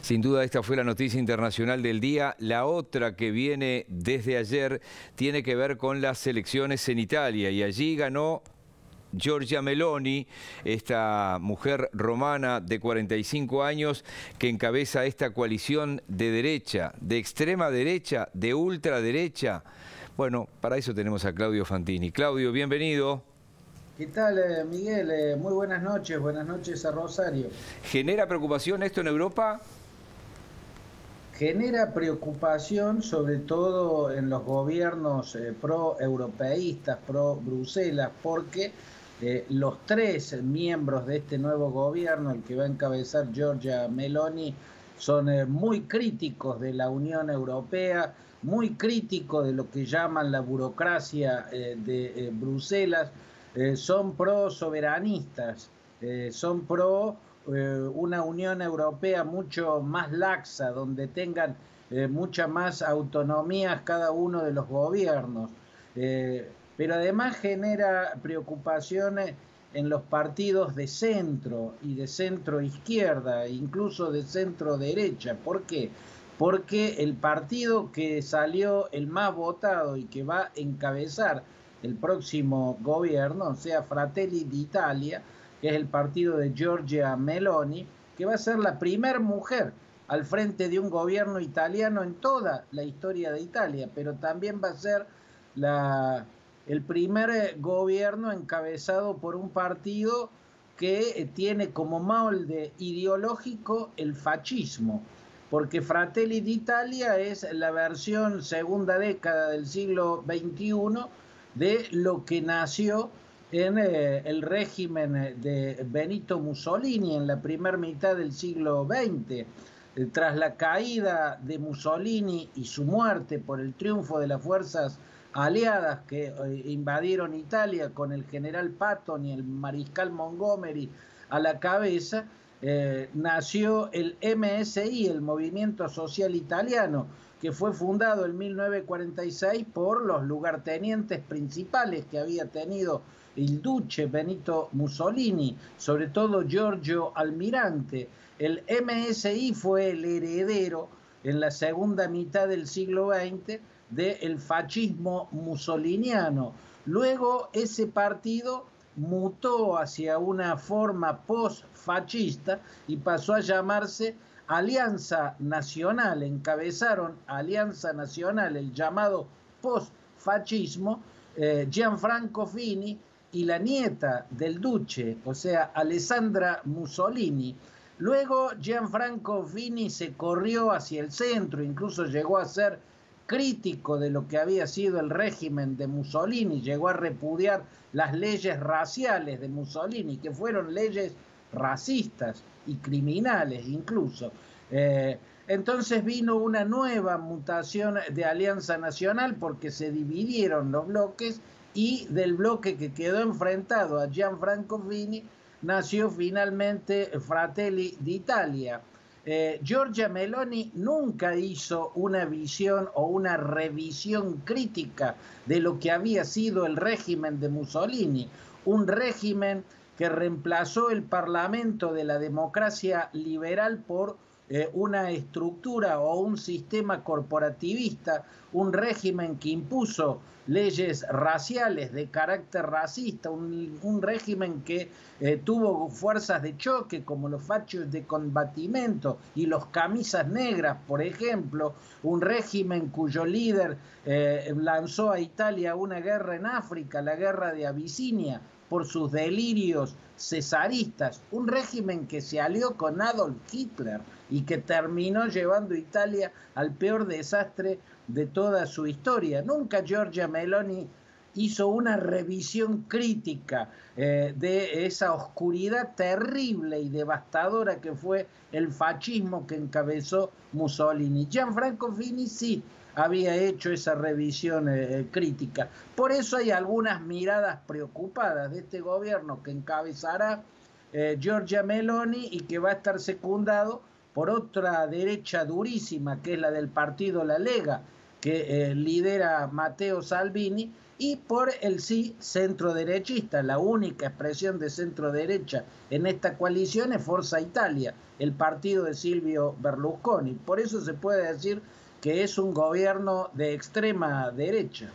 Sin duda esta fue la noticia internacional del día. La otra que viene desde ayer tiene que ver con las elecciones en Italia y allí ganó Giorgia Meloni, esta mujer romana de 45 años que encabeza esta coalición de derecha, de extrema derecha, de ultraderecha. Bueno, para eso tenemos a Claudio Fantini. Claudio, bienvenido. ¿Qué tal, Miguel? Muy buenas noches a Rosario. ¿Genera preocupación esto en Europa? Genera preocupación sobre todo en los gobiernos pro-europeístas, pro-Bruselas, porque los tres miembros de este nuevo gobierno, el que va a encabezar Giorgia Meloni, son muy críticos de la Unión Europea, muy críticos de lo que llaman la burocracia de Bruselas, son pro-soberanistas, son pro una Unión Europea mucho más laxa, donde tengan mucha más autonomía cada uno de los gobiernos. Pero además genera preocupaciones en los partidos de centro y de centro izquierda, incluso de centro derecha. ¿Por qué? Porque el partido que salió el más votado y que va a encabezar el próximo gobierno, o sea, Fratelli d'Italia, que es el partido de Giorgia Meloni, que va a ser la primera mujer al frente de un gobierno italiano en toda la historia de Italia, pero también va a ser el primer gobierno encabezado por un partido que tiene como molde ideológico el fascismo, porque Fratelli d'Italia es la versión segunda década del siglo XXI de lo que nació en el régimen de Benito Mussolini en la primera mitad del siglo XX. Tras la caída de Mussolini y su muerte por el triunfo de las fuerzas aliadas que invadieron Italia con el general Patton y el mariscal Montgomery a la cabeza, nació el MSI, el Movimiento Social Italiano, que fue fundado en 1946 por los lugartenientes principales que había tenido el duce Benito Mussolini, sobre todo Giorgio Almirante. El MSI fue el heredero en la segunda mitad del siglo XX del fascismo mussoliniano. Luego ese partido mutó hacia una forma post-fascista y pasó a llamarse Alianza Nacional. Encabezaron Alianza Nacional, el llamado post-fascismo, Gianfranco Fini y la nieta del duce, o sea, Alessandra Mussolini. Luego Gianfranco Fini se corrió hacia el centro, incluso llegó a ser crítico de lo que había sido el régimen de Mussolini, llegó a repudiar las leyes raciales de Mussolini, que fueron leyes racistas y criminales incluso. Entonces vino una nueva mutación de Alianza Nacional porque se dividieron los bloques y del bloque que quedó enfrentado a Gianfranco Fini nació finalmente Fratelli d'Italia. Giorgia Meloni nunca hizo una visión o una revisión crítica de lo que había sido el régimen de Mussolini, un régimen que reemplazó el parlamento de la democracia liberal por una estructura o un sistema corporativista, un régimen que impuso leyes raciales de carácter racista, un régimen que tuvo fuerzas de choque como los fachos de combatimiento y los camisas negras, por ejemplo, un régimen cuyo líder lanzó a Italia una guerra en África, la guerra de Abisinia, por sus delirios cesaristas, un régimen que se alió con Adolf Hitler y que terminó llevando a Italia al peor desastre de toda su historia. Nunca Giorgia Meloni hizo una revisión crítica de esa oscuridad terrible y devastadora que fue el fascismo que encabezó Mussolini. Gianfranco Fini sí había hecho esa revisión crítica. Por eso hay algunas miradas preocupadas de este gobierno que encabezará Giorgia Meloni y que va a estar secundado por otra derecha durísima, que es la del partido La Lega, que lidera Matteo Salvini, y por el sí centro-derechista. La única expresión de centro-derecha en esta coalición es Forza Italia, el partido de Silvio Berlusconi. Por eso se puede decir que es un gobierno de extrema derecha.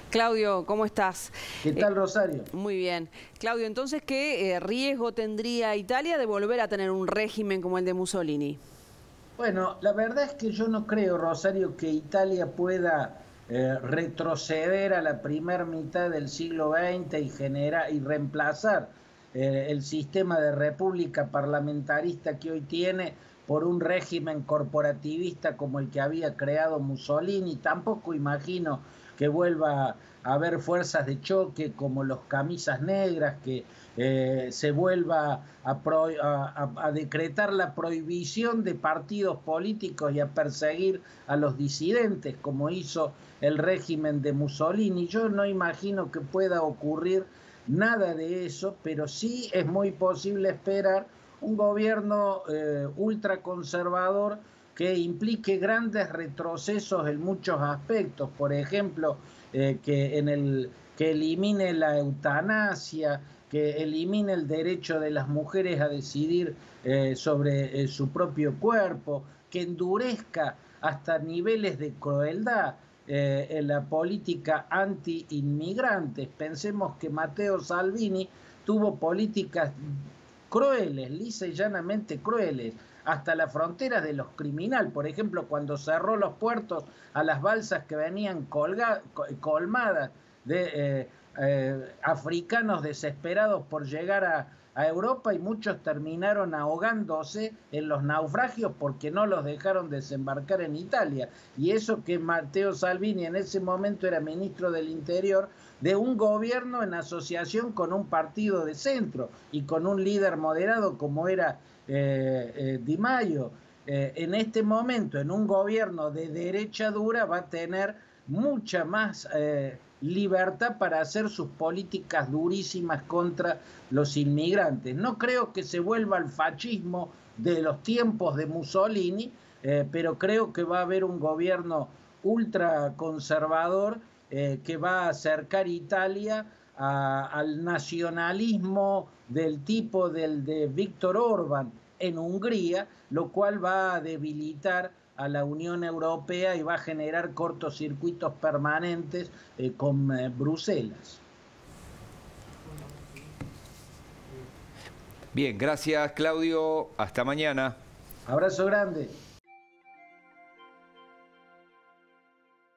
Claudio, ¿cómo estás? ¿Qué tal, Rosario? Muy bien. Claudio, entonces, ¿qué riesgo tendría Italia de volver a tener un régimen como el de Mussolini? Bueno, la verdad es que yo no creo, Rosario, que Italia pueda retroceder a la primera mitad del siglo XX y reemplazar el sistema de república parlamentarista que hoy tiene por un régimen corporativista como el que había creado Mussolini. Tampoco imagino que vuelva a haber fuerzas de choque como los camisas negras, que se vuelva a decretar la prohibición de partidos políticos y a perseguir a los disidentes, como hizo el régimen de Mussolini. Yo no imagino que pueda ocurrir nada de eso, pero sí es muy posible esperar un gobierno ultraconservador que implique grandes retrocesos en muchos aspectos. Por ejemplo, que elimine la eutanasia, que elimine el derecho de las mujeres a decidir sobre su propio cuerpo, que endurezca hasta niveles de crueldad en la política anti-inmigrantes. Pensemos que Matteo Salvini tuvo políticas crueles, lisa y llanamente crueles, hasta las fronteras de los criminales. Por ejemplo, cuando cerró los puertos a las balsas que venían colmadas de africanos desesperados por llegar a Europa, y muchos terminaron ahogándose en los naufragios porque no los dejaron desembarcar en Italia. Y eso que Matteo Salvini en ese momento era ministro del Interior de un gobierno en asociación con un partido de centro y con un líder moderado como era Di Maio. En este momento, en un gobierno de derecha dura, va a tener mucha más libertad para hacer sus políticas durísimas contra los inmigrantes. No creo que se vuelva al fascismo de los tiempos de Mussolini, pero creo que va a haber un gobierno ultraconservador que va a acercar Italia al nacionalismo del tipo del de Víctor Orbán en Hungría, lo cual va a debilitar a la Unión Europea y va a generar cortocircuitos permanentes con Bruselas. Bien, gracias Claudio, hasta mañana. Abrazo grande.